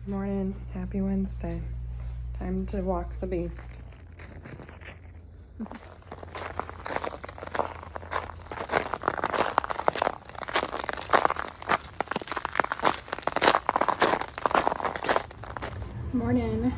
Morning, happy Wednesday. Time to walk the beast. Morning.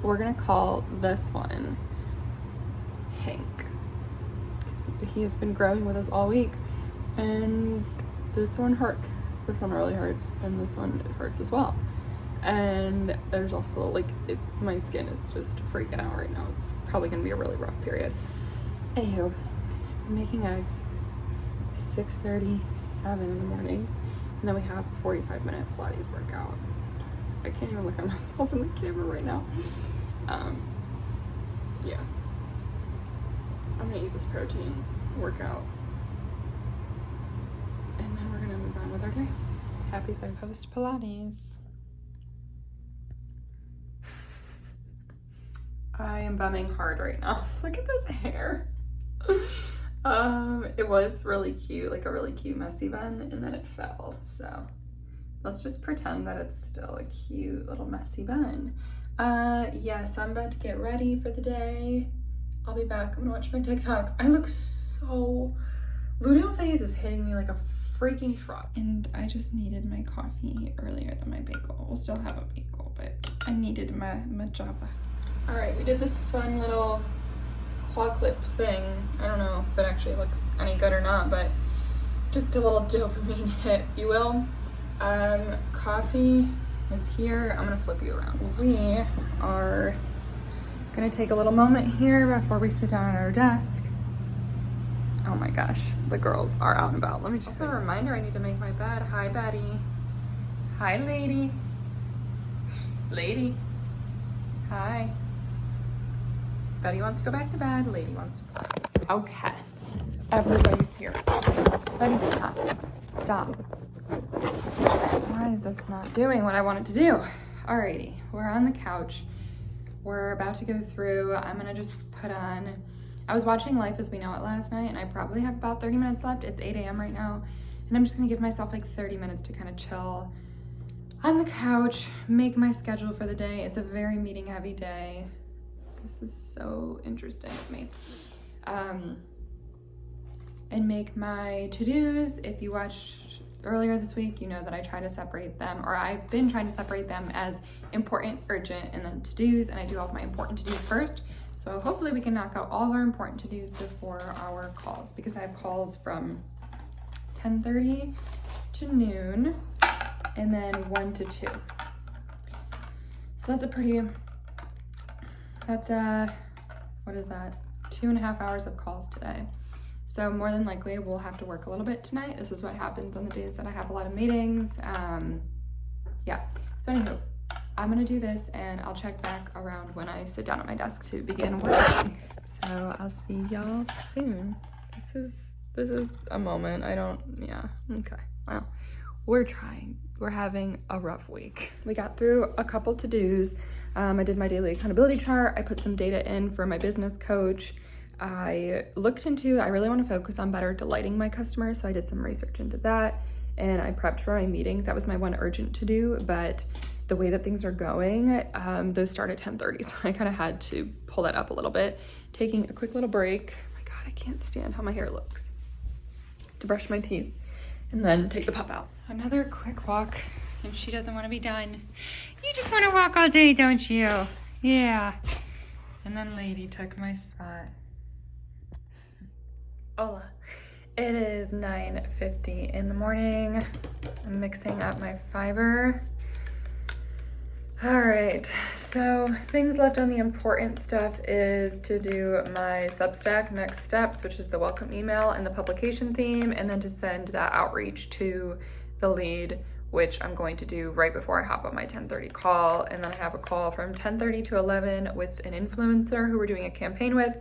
We're gonna call this one Hank. He has been growing with us all week, and this one hurts. This one really hurts, and this one hurts as well. And there's also my skin is just freaking out right now. It's probably gonna be a really rough period. Anywho, I'm making eggs. 6:37 in the morning, and then we have a 45-minute Pilates workout. I can't even look at myself in the camera right now. Yeah. I'm gonna eat this protein, workout, and then we're gonna move on with our day. Happy Thursday. Post Pilates. I am bumming hard right now. Look at this hair. It was really cute, like a really cute messy bun, and then it fell. So let's just pretend that it's still a cute little messy bun. Yeah, so I'm about to get ready for the day. I'll be back. I'm gonna watch my TikToks. I look so... Luteal phase is hitting me like a freaking truck. And I just needed my coffee earlier than my bagel. We'll still have a bagel, but I needed my Java. All right, we did this fun little claw clip thing. I don't know if it actually looks any good or not, but just a little dopamine hit, if you will. Coffee is here. I'm gonna flip you around. We are gonna take a little moment here before we sit down at our desk. Oh my gosh, the girls are out and about. Let me just... Also a reminder, I need to make my bed. Hi, Betty. Hi, lady. Lady. Hi. Betty wants to go back to bed. Lady wants to go back. Okay. Everybody's here. Betty, stop. Stop. Why is this not doing what I want it to do? Alrighty. We're on the couch. We're about to go through. I'm gonna just put on... I was watching Life as We Know It last night, and I probably have about 30 minutes left. It's 8 a.m. right now. And I'm just gonna give myself like 30 minutes to kind of chill on the couch, make my schedule for the day. It's a very meeting heavy day. This is so interesting with me. And make my to-dos. If you watched earlier this week, you know that I try to separate them, or I've been trying to separate them as important, urgent, and then to-dos, and I do all of my important to-dos first. So hopefully we can knock out all of our important to-dos before our calls, because I have calls from 10:30 to noon, and then 1 to 2. So that's what is that? 2.5 hours of calls today. So more than likely we'll have to work a little bit tonight. This is what happens on the days that I have a lot of meetings. Yeah, so anywho, I'm gonna do this and I'll check back around when I sit down at my desk to begin working. So I'll see y'all soon. This is a moment. Yeah, okay. Well, we're trying. We're having a rough week. We got through a couple to-dos. I did my daily accountability chart. I put some data in for my business coach. I really want to focus on better delighting my customers, so I did some research into that, and I prepped for my meetings. That was my one urgent to do, but the way that things are going, those start at 10:30, so I kind of had to pull that up a little bit. Taking a quick little break. Oh my God, I can't stand how my hair looks. To brush my teeth, and then take the pup out. Another quick walk, and she doesn't want to be done. You just want to walk all day, don't you? Yeah. And then Lady took my spot. Hola. It is 9:50 in the morning. I'm mixing up my fiber. All right, so things left on the important stuff is to do my Substack next steps, which is the welcome email and the publication theme, and then to send that outreach to the lead, which I'm going to do right before I hop on my 10:30 call. And then I have a call from 10:30 to 11 with an influencer who we're doing a campaign with.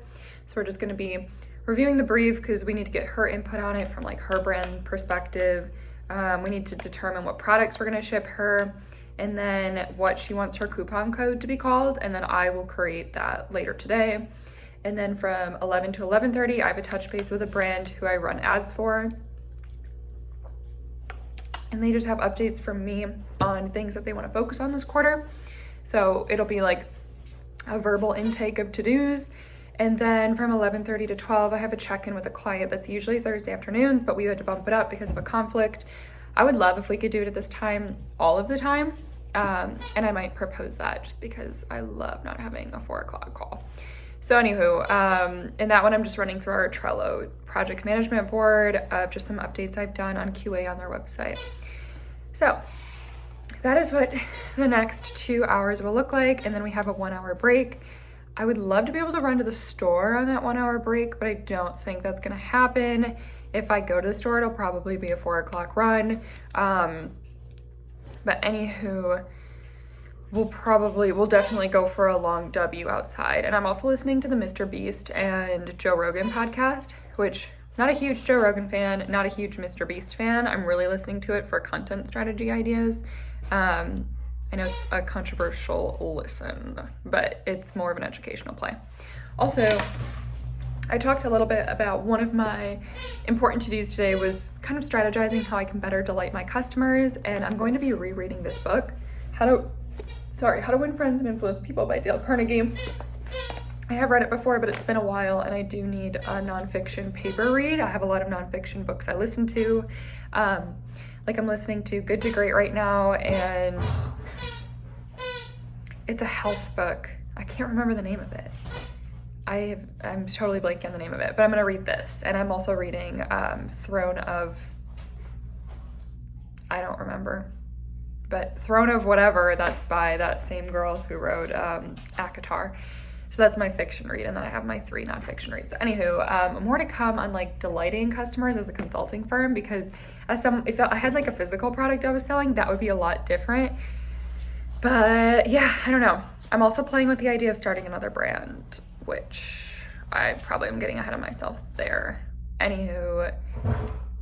So we're just gonna be reviewing the brief because we need to get her input on it from like her brand perspective. We need to determine what products we're gonna ship her, and then what she wants her coupon code to be called, and then I will create that later today. And then from 11 to 11:30, I have a touch base with a brand who I run ads for. and they just have updates from me on things that they want to focus on this quarter. So it'll be like a verbal intake of to-dos. And then from 11:30 to 12, I have a check-in with a client that's usually Thursday afternoons, but we had to bump it up because of a conflict. I would love if we could do it at this time all of the time. And I might propose that just because I love not having a 4 o'clock call. So anywho, in that one, I'm just running through our Trello project management board of just some updates I've done on QA on their website. So that is what the next 2 hours will look like. And then we have a 1 hour break. I would love to be able to run to the store on that 1 hour break, but I don't think that's gonna happen. If I go to the store, it'll probably be a 4 o'clock run. But anywho, we'll definitely go for a long W outside. And I'm also listening to the Mr. Beast and Joe Rogan podcast, which not a huge Joe Rogan fan, not a huge Mr. Beast fan. I'm really listening to it for content strategy ideas. I know it's a controversial listen, but it's more of an educational play. Also, I talked a little bit about one of my important to-dos today was kind of strategizing how I can better delight my customers, and I'm going to be rereading this book, How to Win Friends and Influence People by Dale Carnegie. I have read it before, but it's been a while, and I do need a nonfiction paper read. I have a lot of nonfiction books I listen to. Like I'm listening to Good to Great right now, and it's a health book. I can't remember the name of it. I'm totally blanking on the name of it, but I'm gonna read this. And I'm also reading Throne of, I don't remember, but Throne of whatever, that's by that same girl who wrote ACOTAR. So that's my fiction read, and then I have my 3 nonfiction reads. Anywho, more to come on like delighting customers as a consulting firm, because if I had like a physical product I was selling, that would be a lot different. But yeah, I don't know. I'm also playing with the idea of starting another brand, which I probably am getting ahead of myself there. Anywho,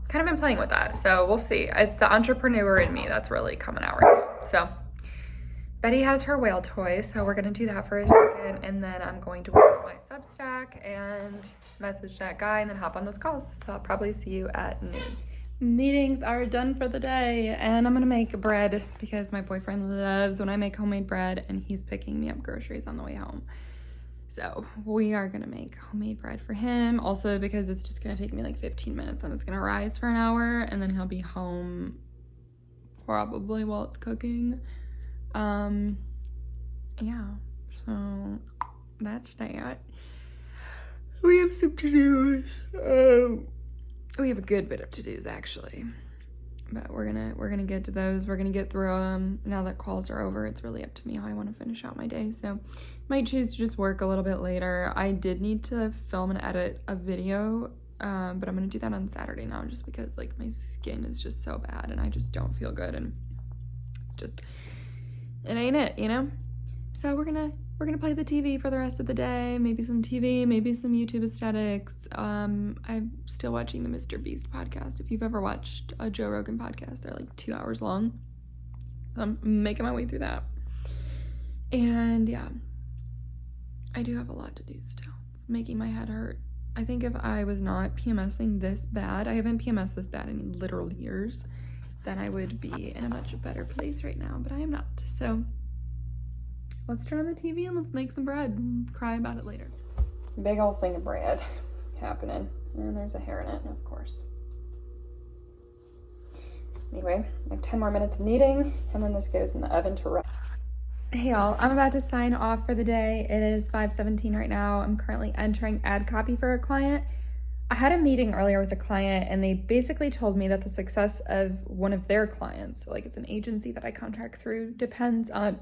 kind of been playing with that, so we'll see. It's the entrepreneur in me that's really coming out right now. So Betty has her whale toy, so we're gonna do that for a second, and then I'm going to work on my Substack and message that guy and then hop on those calls. So I'll probably see you at noon. Meetings are done for the day, and I'm gonna make bread because my boyfriend loves when I make homemade bread, and he's picking me up groceries on the way home. So we are gonna make homemade bread for him, also because it's just gonna take me like 15 minutes and it's gonna rise for an hour, and then he'll be home probably while it's cooking. Yeah, so that's that. We have some to-dos. We have a good bit of to-dos actually, but we're gonna get to those. We're gonna get through them. Now that calls are over, it's really up to me how I want to finish out my day. So might choose to just work a little bit later. I did need to film and edit a video, but I'm gonna do that on Saturday now, just because like my skin is just so bad and I just don't feel good, and it ain't it, you know? So we're gonna play the TV for the rest of the day. Maybe some TV, maybe some YouTube aesthetics. I'm still watching the Mr. Beast podcast. If you've ever watched a Joe Rogan podcast, they're like 2 hours long. I'm making my way through that. And yeah, I do have a lot to do still. It's making my head hurt. I think if I was not PMSing this bad, I haven't PMSed this bad in literal years, then I would be in a much better place right now, but I am not. So let's turn on the TV and let's make some bread and cry about it later. Big old thing of bread happening. And there's a hair in it, of course. Anyway, I have 10 more minutes of kneading, and then this goes in the oven to rest. Hey y'all, I'm about to sign off for the day. It is 5:17 right now. I'm currently entering ad copy for a client. I had a meeting earlier with a client, and they basically told me that the success of one of their clients, so like it's an agency that I contract through, depends on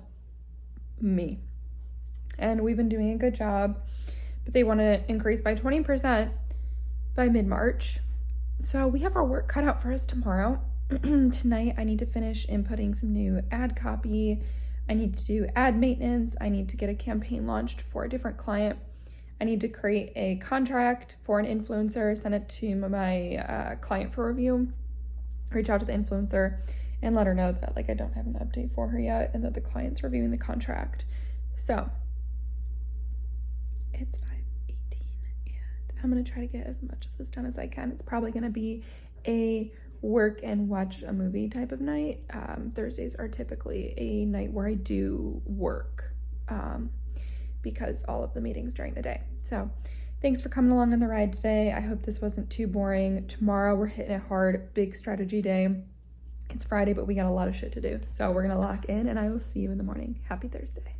me. And we've been doing a good job, but they want to increase by 20% by mid-March. So we have our work cut out for us tomorrow. Tonight, I need to finish inputting some new ad copy. I need to do ad maintenance. I need to get a campaign launched for a different client. I need to create a contract for an influencer, send it to my client for review, reach out to the influencer and let her know that like I don't have an update for her yet and that the client's reviewing the contract. So it's 5:18 and I'm gonna try to get as much of this done as I can. It's probably gonna be a work and watch a movie type of night. Thursdays are typically a night where I do work because all of the meetings during the day. So thanks for coming along on the ride today. I hope this wasn't too boring. Tomorrow we're hitting it hard, big strategy day. It's Friday, but we got a lot of shit to do. So we're gonna lock in and I will see you in the morning. Happy Thursday.